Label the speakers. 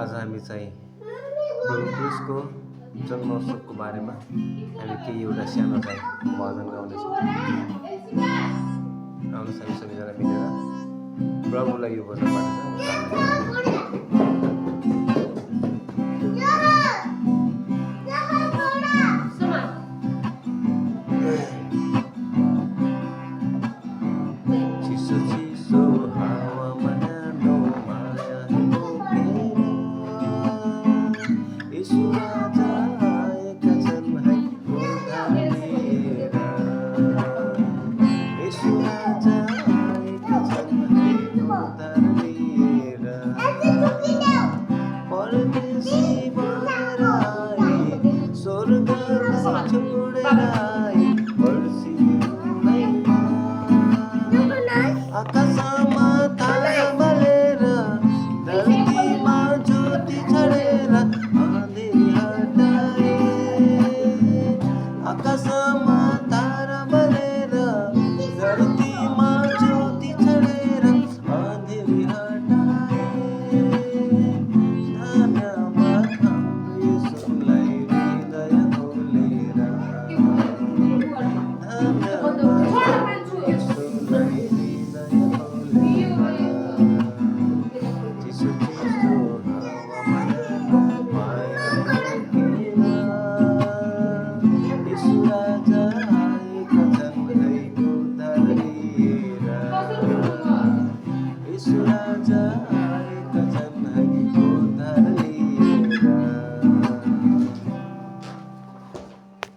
Speaker 1: आज हामी चाहिँ प्रभु क्रिस्टको जन्मोत्सवको बारेमा हामी केही एउटा सानो चाहिँ भजन गाउनेछौँ। आउनुहोस् हामी सबैजना मिलेर प्रभुलाई यो भजनबाट चाहिँ